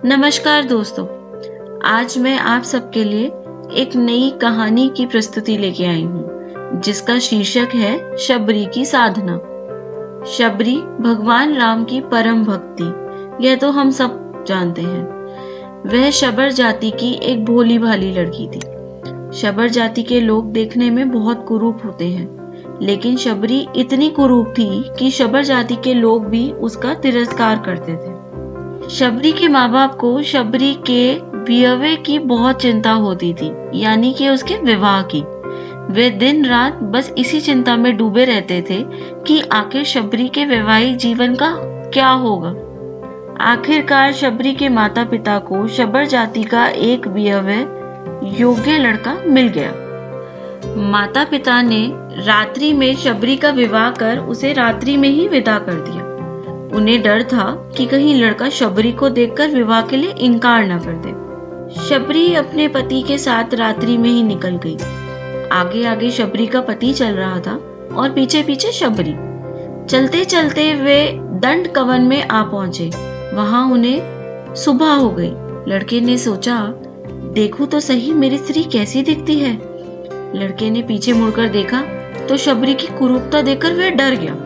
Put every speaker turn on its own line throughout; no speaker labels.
नमस्कार दोस्तों, आज मैं आप सबके लिए एक नई कहानी की प्रस्तुति लेके आई हूँ, जिसका शीर्षक है शबरी की साधना। शबरी भगवान राम की परम भक्ति, यह तो हम सब जानते हैं। वह शबर जाति की एक भोली भाली लड़की थी। शबर जाति के लोग देखने में बहुत कुरूप होते हैं, लेकिन शबरी इतनी कुरूप थी कि शबर जाति के लोग भी उसका तिरस्कार करते थे। शबरी के माँ बाप को शबरी के विवाह की बहुत चिंता होती थी, यानी कि उसके विवाह की। वे दिन रात बस इसी चिंता में डूबे रहते थे कि आखिर शबरी के वैवाहिक जीवन का क्या होगा। आखिरकार शबरी के माता पिता को शबर जाति का एक विवाह योग्य लड़का मिल गया। माता पिता ने रात्रि में शबरी का विवाह कर उसे रात्रि में ही विदा कर दिया। उन्हें डर था कि कहीं लड़का शबरी को देखकर विवाह के लिए इनकार न कर दे। शबरी अपने पति के साथ रात्रि में ही निकल गई। आगे आगे शबरी का पति चल रहा था और पीछे पीछे शबरी। चलते चलते वे दंड कवन में आ पहुंचे। वहां उन्हें सुबह हो गई। लड़के ने सोचा, देखूं तो सही मेरी स्त्री कैसी दिखती है। लड़के ने पीछे मुड़कर देखा तो शबरी की कुरूपता देखकर वह डर गया।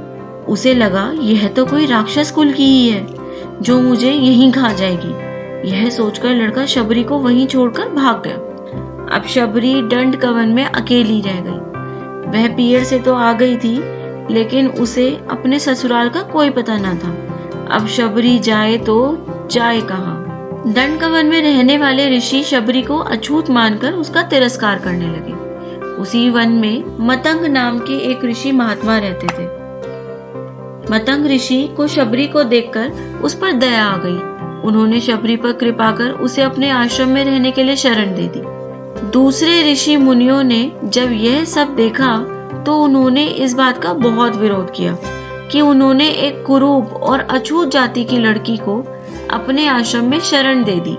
उसे लगा यह तो कोई राक्षस कुल की ही है जो मुझे यहीं खा जाएगी। यह सोचकर लड़का शबरी को वहीं छोड़कर भाग गया। अब शबरी दंड कवन में अकेली रह गई। वह पियर से तो आ गई थी, लेकिन उसे अपने ससुराल का कोई पता न था। अब शबरी जाए तो जाए कहाँ। दंड कवन में रहने वाले ऋषि शबरी को अछूत मानकर उसका तिरस्कार करने लगे। उसी वन में मतंग नाम के एक ऋषि महात्मा रहते थे। मतंग ऋषि को शबरी को देखकर उस पर दया आ गई। उन्होंने शबरी पर कृपा कर उसे अपने आश्रम में रहने के लिए शरण दे दी। दूसरे ऋषि मुनियों ने जब यह सब देखा तो उन्होंने इस बात का बहुत विरोध किया कि उन्होंने एक कुरूप और अछूत जाति की लड़की को अपने आश्रम में शरण दे दी।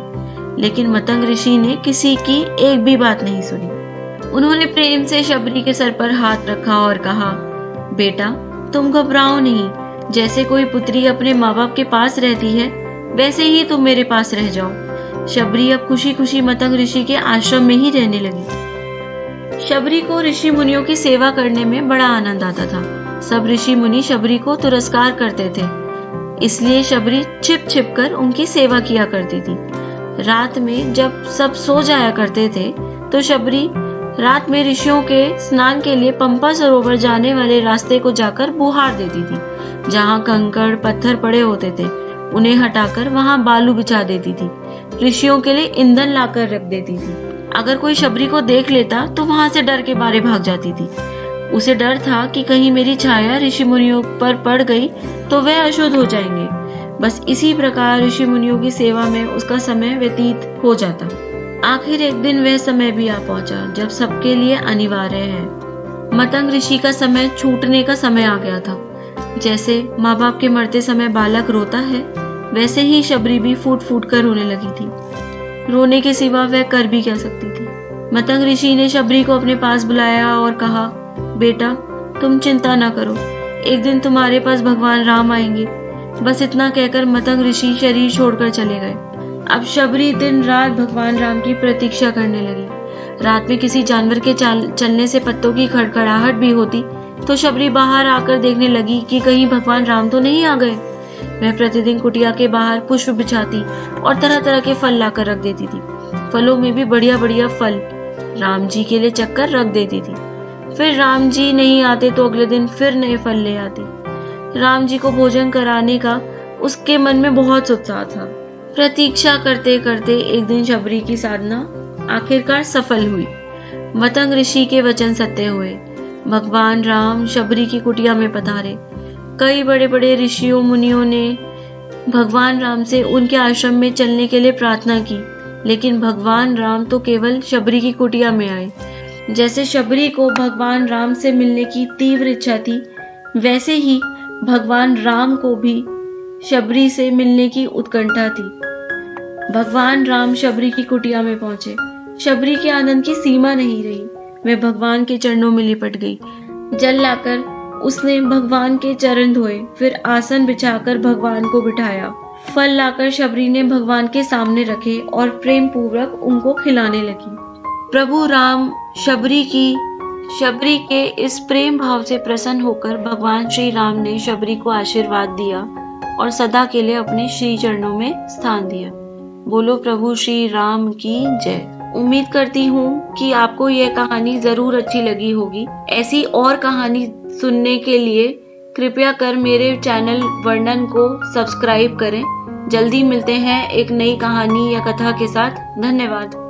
लेकिन मतंग ऋषि ने किसी की एक भी बात नहीं सुनी। उन्होंने प्रेम से शबरी के सर पर हाथ रखा और कहा, बेटा तुम घबराओ नहीं। जैसे कोई पुत्री अपने माँ बाप के पास रहती है, वैसे ही तुम मेरे पास रह जाओ। शबरी अब खुशी खुशी मतंग ऋषि के आश्रम में ही रहने लगी। शबरी को ऋषि मुनियों की सेवा करने में बड़ा आनंद आता था। सब ऋषि मुनि शबरी को तिरस्कार करते थे, इसलिए शबरी छिप छिप कर उनकी सेवा किया करती थी। रात में जब सब सो जाया करते थे तो शबरी रात में ऋषियों के स्नान के लिए पंपा सरोवर जाने वाले रास्ते को जाकर बुहार देती थी। जहाँ कंकड़ पत्थर पड़े होते थे उन्हें हटाकर वहां बालू बिछा देती थी। ऋषियों के लिए ईंधन लाकर रख देती थी। अगर कोई शबरी को देख लेता तो वहां से डर के मारे भाग जाती थी। उसे डर था कि कहीं मेरी छाया ऋषि मुनियों पर पड़ गई तो वे अशुद्ध हो जाएंगे। बस इसी प्रकार ऋषि मुनियों की सेवा में उसका समय व्यतीत हो जाता। आखिर एक दिन वह समय भी आ पहुंचा जब सबके लिए अनिवार्य है। मतंग ऋषि का समय छूटने का समय आ गया था। जैसे माँ बाप के मरते समय बालक रोता है, वैसे ही शबरी भी फूट फूट कर रोने लगी थी। रोने के सिवा वह कर भी क्या सकती थी। मतंग ऋषि ने शबरी को अपने पास बुलाया और कहा, बेटा तुम चिंता न करो, एक दिन तुम्हारे पास भगवान राम आएंगे। बस इतना कहकर मतंग ऋषि शरीर छोड़कर चले गए। अब शबरी दिन रात भगवान राम की प्रतीक्षा करने लगी। रात में किसी जानवर के चलने से पत्तों की खड़खड़ाहट भी होती तो शबरी बाहर आकर देखने लगी कि कहीं भगवान राम तो नहीं आ गए। वह प्रतिदिन कुटिया के बाहर पुष्प बिछाती और तरह तरह के फल लाकर रख देती थी। फलों में भी बढ़िया बढ़िया फल राम जी के लिए चक्कर रख देती थी। फिर राम जी नहीं आते तो अगले दिन फिर नए फल ले आती। राम जी को भोजन कराने का उसके मन में बहुत उत्साह था। प्रतीक्षा करते करते एक दिन शबरी की साधना आखिरकार सफल हुई। मतंग ऋषि के वचन सत्य हुए। भगवान राम शबरी की कुटिया में पधारे। कई बड़े बड़े ऋषियों मुनियों ने भगवान राम से उनके आश्रम में चलने के लिए प्रार्थना की, लेकिन भगवान राम तो केवल शबरी की कुटिया में आए। जैसे शबरी को भगवान राम से मिलने की तीव्र इच्छा थी, वैसे ही भगवान राम को भी शबरी से मिलने की उत्कंठा थी। भगवान राम शबरी की कुटिया में पहुंचे। शबरी के आनंद की सीमा नहीं रही। वह भगवान के चरणों में लिपट गई। जल लाकर उसने भगवान के चरण धोए, फिर आसन बिछाकर भगवान को बिठाया। फल लाकर शबरी ने भगवान के सामने रखे और प्रेम पूर्वक उनको खिलाने लगी। प्रभु राम शबरी के इस प्रेम भाव से प्रसन्न होकर भगवान श्री राम ने शबरी को आशीर्वाद दिया और सदा के लिए अपने श्री चरणों में स्थान दिया। बोलो प्रभु श्री राम की जय। उम्मीद करती हूँ कि आपको यह कहानी जरूर अच्छी लगी होगी। ऐसी और कहानी सुनने के लिए कृपया कर मेरे चैनल वर्णन को सब्सक्राइब करें। जल्दी मिलते हैं एक नई कहानी या कथा के साथ। धन्यवाद।